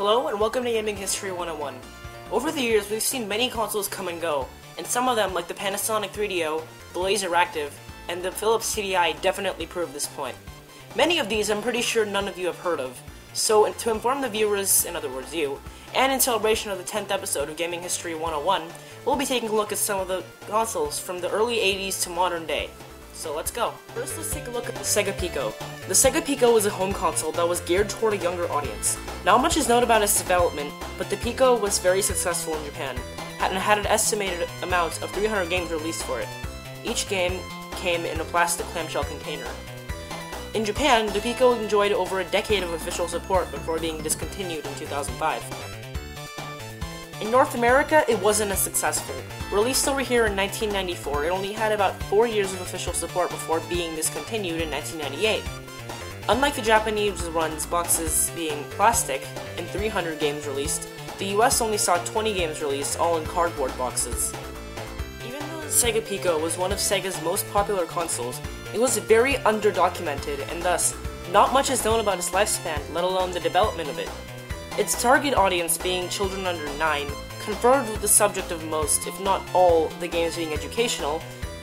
Hello and welcome to Gaming History 101. Over the years, we've seen many consoles come and go, and some of them, like the Panasonic 3DO, the Laseractive, and the Philips CDI, definitely prove this point. Many of these I'm pretty sure none of you have heard of, so to inform the viewers, in other words you, and in celebration of the 10th episode of Gaming History 101, we'll be taking a look at some of the consoles from the early 80s to modern day. So let's go. First, let's take a look at the Sega Pico. The Sega Pico was a home console that was geared toward a younger audience. Not much is known about its development, but the Pico was very successful in Japan, and had an estimated amount of 300 games released for it. Each game came in a plastic clamshell container. In Japan, the Pico enjoyed over a decade of official support before being discontinued in 2005. In North America, it wasn't as successful. Released over here in 1994, it only had about 4 years of official support before being discontinued in 1998. Unlike the Japanese runs boxes being plastic and 300 games released, the US only saw 20 games released, all in cardboard boxes. Even though the Sega Pico was one of Sega's most popular consoles, it was very underdocumented, and thus, not much is known about its lifespan, let alone the development of it. Its target audience being children under 9, conferred with the subject of most, if not all, the games being educational,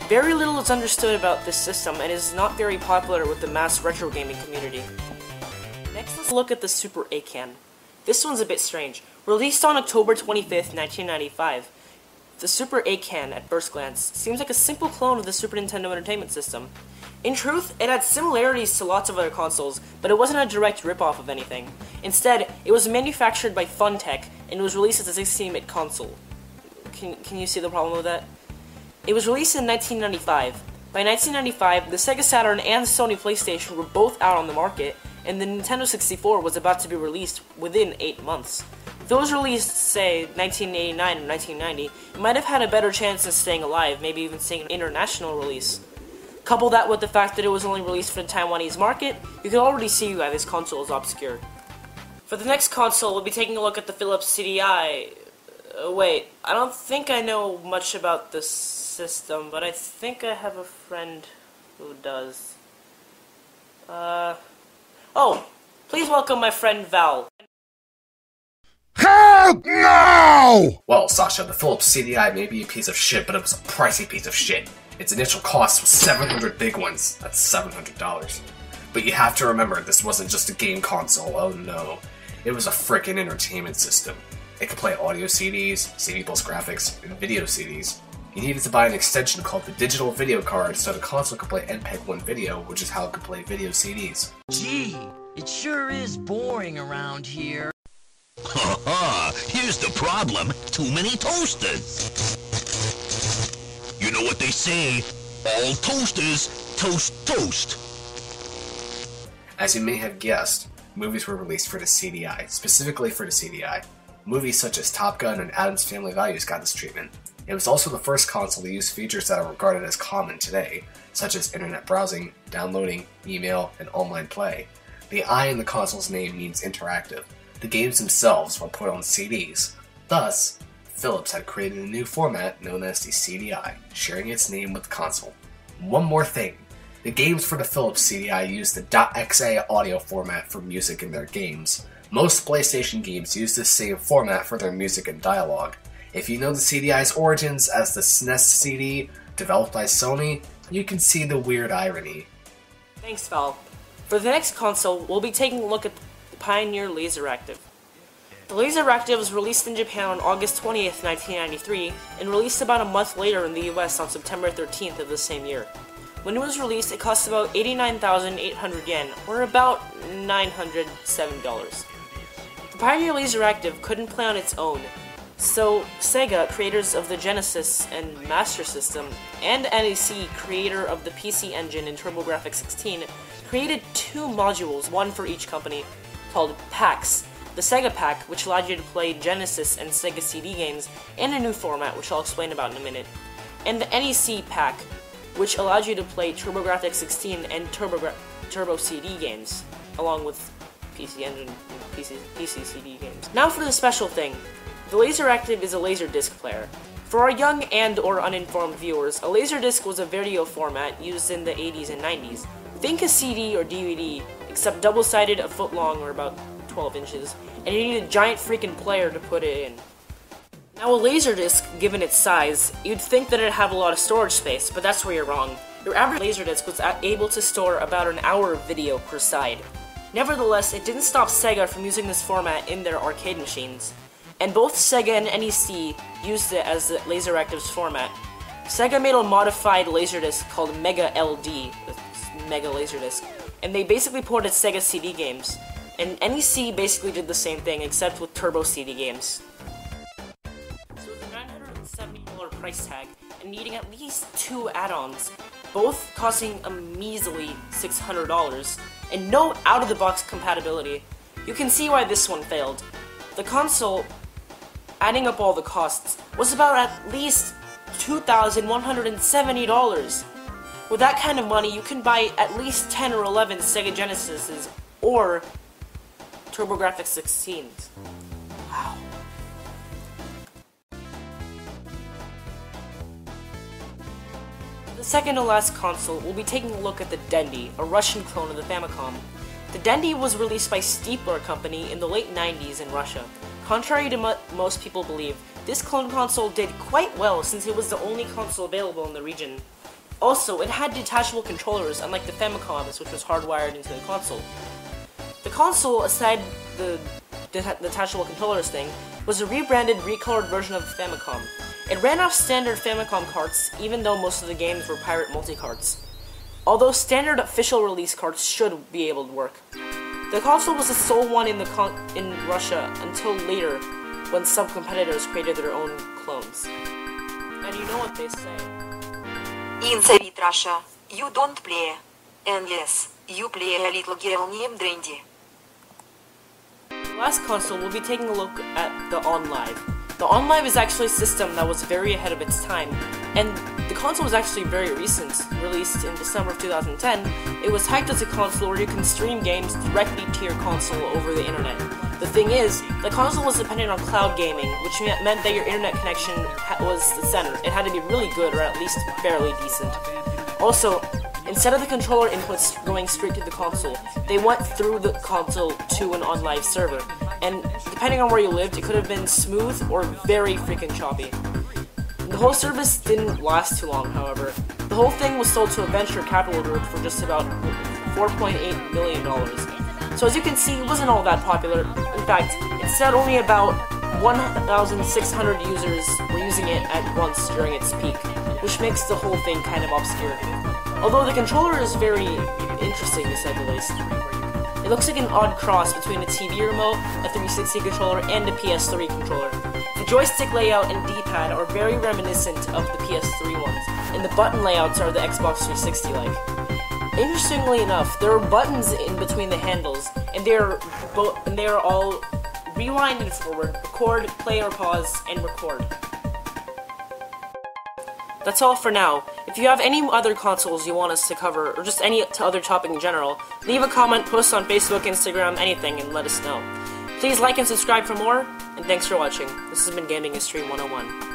very little is understood about this system and is not very popular with the mass retro gaming community. Next, let's look at the Super A-Can. This one's a bit strange. Released on October 25th, 1995, the Super A-Can, at first glance, seems like a simple clone of the Super Nintendo Entertainment System. In truth, it had similarities to lots of other consoles, but it wasn't a direct rip-off of anything. Instead, it was manufactured by Funtech, and was released as a 16-bit console. Can you see the problem with that? It was released in 1995. By 1995, the Sega Saturn and Sony PlayStation were both out on the market, and the Nintendo 64 was about to be released within 8 months. If it was released, say, 1989 or 1990, it might have had a better chance of staying alive, maybe even seeing an international release. Couple that with the fact that it was only released for the Taiwanese market, you can already see why this console is obscure. For the next console, we'll be taking a look at the Philips CDI. Wait, I don't think I know much about this system, but I think I have a friend who does. Oh, please welcome my friend Val. Help! No! Well, Sasha, the Philips CDI may be a piece of shit, but it was a pricey piece of shit. Its initial cost was 700 big ones. That's $700. But you have to remember, this wasn't just a game console, oh no. It was a frickin' entertainment system. It could play audio CDs, CD plus graphics, and video CDs. You needed to buy an extension called the digital video card so the console could play MPEG-1 video, which is how it could play video CDs. Gee, it sure is boring around here. Haha, here's the problem. Too many toasters. You know what they say, all toasters toast toast. As you may have guessed, movies were released for the CDI, specifically for the CDI. Movies such as Top Gun and Addams Family Values got this treatment. It was also the first console to use features that are regarded as common today, such as internet browsing, downloading, email, and online play. The I in the console's name means interactive. The games themselves were put on CDs. Thus, Philips had created a new format known as the CDI, sharing its name with the console. One more thing, the games for the Philips CDI used the .exe audio format for music in their games. Most PlayStation games use this same format for their music and dialogue. If you know the CDI's origins as the SNES CD, developed by Sony, you can see the weird irony. Thanks, Val. For the next console, we'll be taking a look at the Pioneer Laseractive. The Laseractive was released in Japan on August 20th, 1993, and released about a month later in the US on September 13th of the same year. When it was released, it cost about 89,800 yen, or about $907. The Pioneer Laseractive couldn't play on its own, so Sega, creators of the Genesis and Master System, and NEC, creator of the PC Engine and TurboGrafx 16, created two modules, one for each company, called packs. The Sega Pack, which allowed you to play Genesis and Sega CD games, and a new format, which I'll explain about in a minute, and the NEC Pack, which allowed you to play TurboGrafx 16 and Turbo CD games, along with PC Engine and PC CD games. Now for the special thing. The Laseractive is a Laserdisc player. For our young and or uninformed viewers, a Laserdisc was a video format used in the 80s and 90s. Think a CD or DVD, except double-sided, a foot long, or about 12 inches, and you need a giant freaking player to put it in. Now a Laserdisc, given its size, you'd think that it'd have a lot of storage space, but that's where you're wrong. Your average Laserdisc was able to store about an hour of video per side. Nevertheless, it didn't stop Sega from using this format in their arcade machines, and both Sega and NEC used it as the Laseractive's format. Sega made a modified Laserdisc called Mega LD, the Mega Laserdisc, and they basically ported Sega CD games, and NEC basically did the same thing except with Turbo CD games. So with a $970 price tag, and needing at least 2 add-ons, both costing a measly $600, and no out-of-the-box compatibility, you can see why this one failed. The console, adding up all the costs, was about at least $2,170. With that kind of money, you can buy at least 10 or 11 Sega Genesises or TurboGrafx 16s. Wow. The second to last console, we'll be taking a look at the Dendy, a Russian clone of the Famicom. The Dendy was released by Steepler Company in the late 90s in Russia. Contrary to what most people believe, this clone console did quite well since it was the only console available in the region. Also, it had detachable controllers, unlike the Famicom's, which was hardwired into the console. The console, aside the detachable controllers thing, was a rebranded, recolored version of the Famicom. It ran off standard Famicom carts, even though most of the games were pirate multi-carts. Although standard official release carts should be able to work. The console was the sole one in Russia until later, when some competitors created their own clones. And you know what they say. In Soviet Russia, you don't play, unless you play a little girl named Randy. The last console, we'll be taking a look at the OnLive. The OnLive is actually a system that was very ahead of its time, and the console was actually very recent, released in December of 2010. It was hyped as a console where you can stream games directly to your console over the internet. The thing is, the console was dependent on cloud gaming, which meant that your internet connection was the center. It had to be really good, or at least fairly decent. Also, instead of the controller inputs going straight to the console, they went through the console to an OnLive server, and depending on where you lived, it could have been smooth or very freaking choppy. The whole service didn't last too long, however. The whole thing was sold to a venture capital group for just about $4.8 million. So as you can see, it wasn't all that popular. In fact, it said only about 1,600 users were using it at once during its peak, which makes the whole thing kind of obscure. Although the controller is very interesting, to say the least. It looks like an odd cross between a TV remote, a 360 controller, and a PS3 controller. The joystick layout and D-pad are very reminiscent of the PS3 ones, and the button layouts are the Xbox 360-like. Interestingly enough, there are buttons in between the handles, and they are all rewind and forward, record, play or pause, and record. That's all for now. If you have any other consoles you want us to cover, or just any other topic in general, leave a comment, post on Facebook, Instagram, anything, and let us know. Please like and subscribe for more, and thanks for watching. This has been Gaming History 101.